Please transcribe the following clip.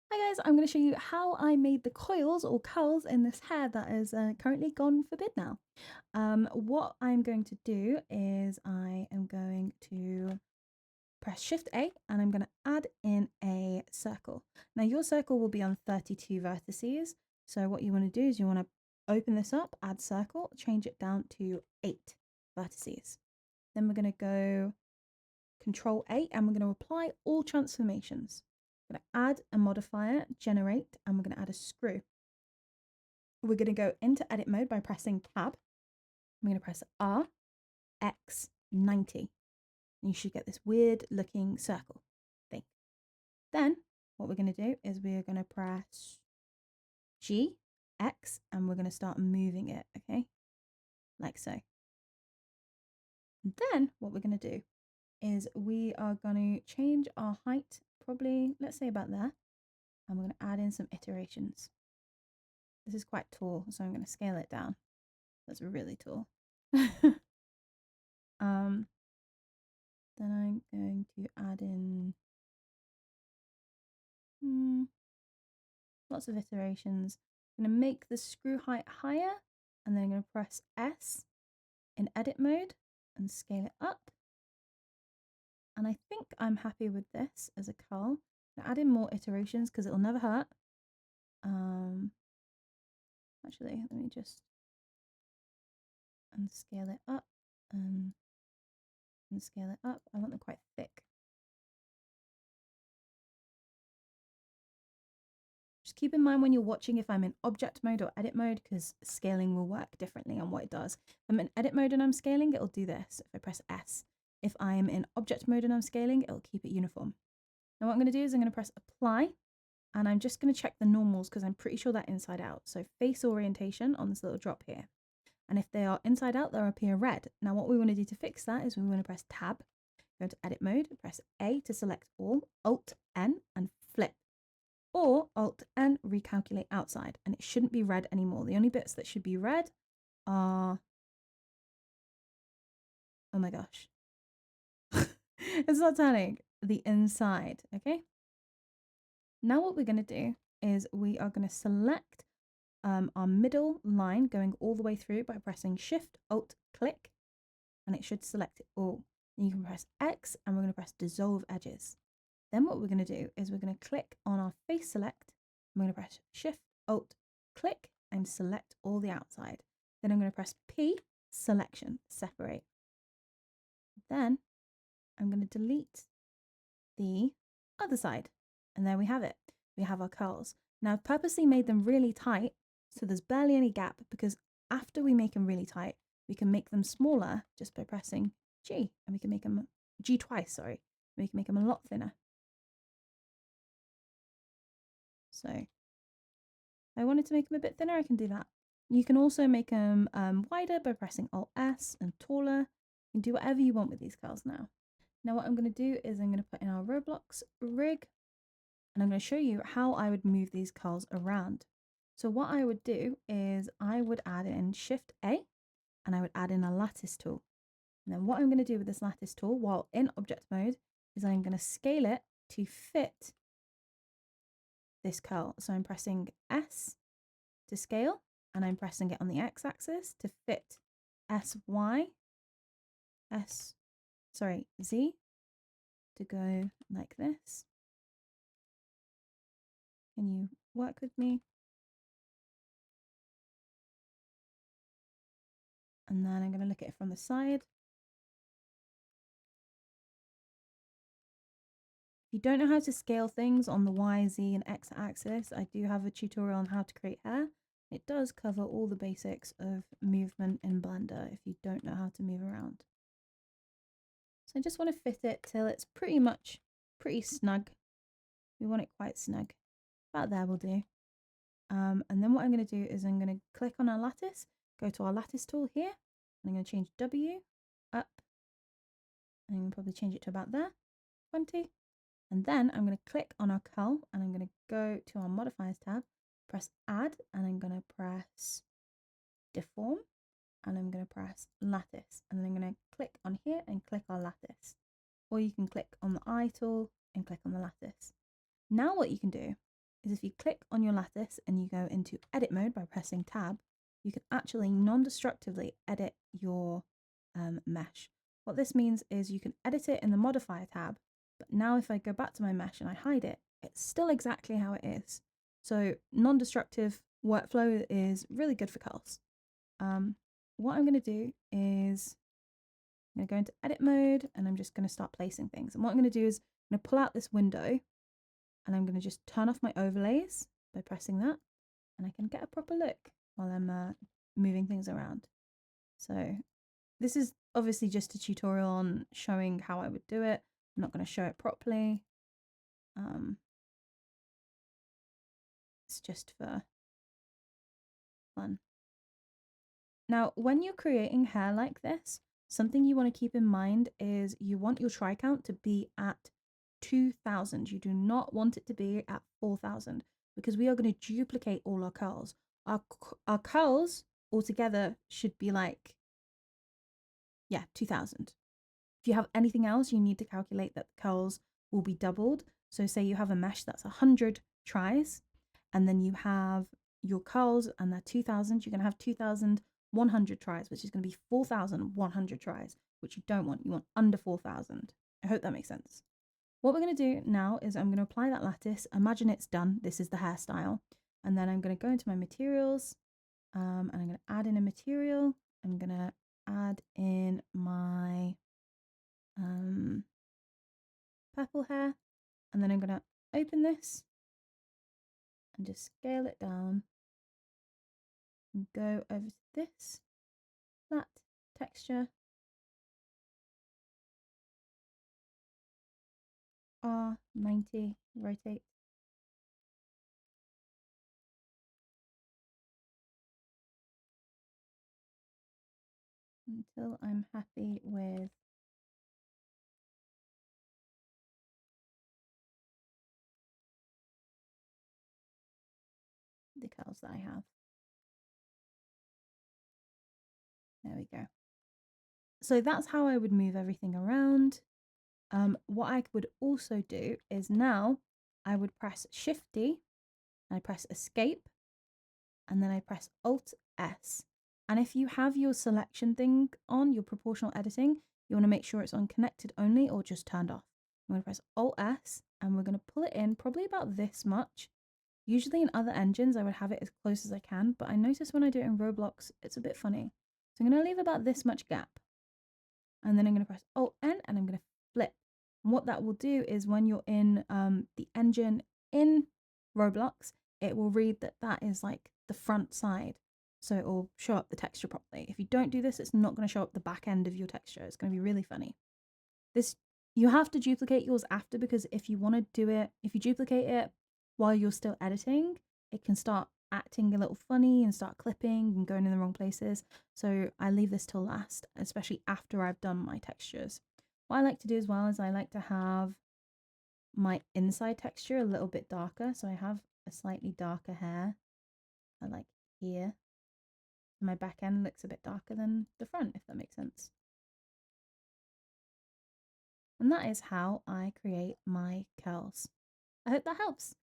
Hi guys, I'm going to show you how I made the coils or curls in this hair that is currently gone for bid now. What I'm going to do is I am going to press Shift A and I'm going to add in a circle. Now your circle will be on 32 vertices. So what you want to do is you want to open this up, add circle, change it down to 8 vertices. Then we're going to go Control 8 and we're going to apply all transformations. We're going to add a modifier, generate, and we're going to add a screw. We're going to go into edit mode by pressing tab. I'm going to press R, X, 90. And you should get this weird looking circle thing. Then what we're going to do is we're going to press G, X, and we're going to start moving it, okay? Like so. And then what we're going to do is we are going to change our height, probably, let's say about there. And we're going to add in some iterations. This is quite tall, so I'm going to scale it down. That's really tall. Then I'm going to add in lots of iterations. I'm going to make the screw height higher, and then I'm going to press S in edit mode and scale it up. And I think I'm happy with this as a curl. I'll add in more iterations because it'll never hurt. Actually, let me just scale it up and scale it up. I want them quite thick. Just keep in mind when you're watching if I'm in object mode or edit mode, because scaling will work differently on what it does. If I'm in edit mode and I'm scaling, it'll do this if I press S. If I'm in object mode and I'm scaling, it'll keep it uniform. Now what I'm going to do is I'm going to press apply, and I'm just going to check the normals because I'm pretty sure they're inside out. So face orientation on this little drop here. And if they are inside out, they'll appear red. Now what we want to do to fix that is we want to press tab, go to edit mode, press A to select all, Alt N and flip. Or Alt N, recalculate outside, and it shouldn't be red anymore. The only bits that should be red are, oh my gosh, it's not turning, the inside, okay? Now what we're going to do is we are going to select our middle line going all the way through by pressing Shift, Alt, click, and it should select it all. And you can press X and we're going to press dissolve edges. Then what we're going to do is we're going to click on our face select. I'm going to press Shift, Alt, click, and select all the outside. Then I'm going to press P, selection, separate. Then I'm going to delete the other side. And there we have it. We have our curls. Now I've purposely made them really tight, so there's barely any gap, because after we make them really tight, we can make them smaller just by pressing G, and we can make them G twice, sorry. We can make them a lot thinner. So if I wanted to make them a bit thinner, I can do that. You can also make them wider by pressing Alt S, and taller. You can do whatever you want with these curls now. Now what I'm going to do is I'm going to put in our Roblox rig, and I'm going to show you how I would move these curls around. So what I would do is I would add in Shift A, and I would add in a lattice tool. And then what I'm going to do with this lattice tool while in object mode is I'm going to scale it to fit this curl. So I'm pressing S to scale, and I'm pressing it on the X axis to fit Z to go like this. Can you work with me? And then I'm going to look at it from the side. If you don't know how to scale things on the Y, Z, and X axis, I do have a tutorial on how to create hair. It does cover all the basics of movement in Blender if you don't know how to move around. So I just want to fit it till it's pretty snug. We want it quite snug. About there will do. And then what I'm going to do is I'm going to click on our lattice, go to our lattice tool here, and I'm going to change W up, and I'm going to probably change it to about there, 20. And then I'm going to click on our curl, and I'm going to go to our modifiers tab, press add, and I'm going to press deform, and I'm going to press lattice, and then I'm going to click on here and click our lattice. Or you can click on the eye tool and click on the lattice. Now what you can do is if you click on your lattice and you go into edit mode by pressing tab, you can actually non-destructively edit your mesh. What this means is you can edit it in the modifier tab, but now if I go back to my mesh and I hide it, it's still exactly how it is. So non-destructive workflow is really good for curls. What I'm going to do is I'm going to go into edit mode and I'm just going to start placing things. And what I'm going to do is I'm going to pull out this window and I'm going to just turn off my overlays by pressing that, and I can get a proper look while I'm moving things around. So this is obviously just a tutorial on showing how I would do it. I'm not going to show it properly. It's just for fun. Now, when you're creating hair like this, something you want to keep in mind is you want your try count to be at 2,000. You do not want it to be at 4,000 because we are going to duplicate all our curls. Our curls altogether should be like, 2,000. If you have anything else, you need to calculate that the curls will be doubled. So say you have a mesh that's 100 tries, and then you have your curls and they're 2,000, you're going to have 2,100 tries, which is going to be 4,100 tries, which you don't want. You want under 4,000. I hope that makes sense. What we're going to do now is I'm going to apply that lattice. Imagine it's done. This is the hairstyle. And then I'm going to go into my materials and I'm going to add in a material. I'm going to add in my purple hair, and then I'm going to open this and just scale it down and go over to this flat texture, R90, rotate, until I'm happy with the curls that I have. There we go. So that's how I would move everything around. What I would also do is now I would press Shift D, I press Escape, and then I press Alt S. And if you have your selection thing on, your proportional editing, you want to make sure it's on connected only or just turned off. I'm going to press Alt S and we're going to pull it in probably about this much. Usually in other engines, I would have it as close as I can, but I notice when I do it in Roblox, it's a bit funny. So I'm going to leave about this much gap. And then I'm going to press Alt N and I'm going to flip. And what that will do is when you're in the engine in Roblox, it will read that that is like the front side. So it will show up the texture properly. If you don't do this, it's not going to show up the back end of your texture. It's going to be really funny. You have to duplicate yours after, because if you want to do it, if you duplicate it while you're still editing, it can start acting a little funny and start clipping and going in the wrong places. So I leave this till last, especially after I've done my textures. What I like to do as well is I like to have my inside texture a little bit darker. So I have a slightly darker hair, like here. My back end looks a bit darker than the front, if that makes sense. And that is how I create my curls. I hope that helps.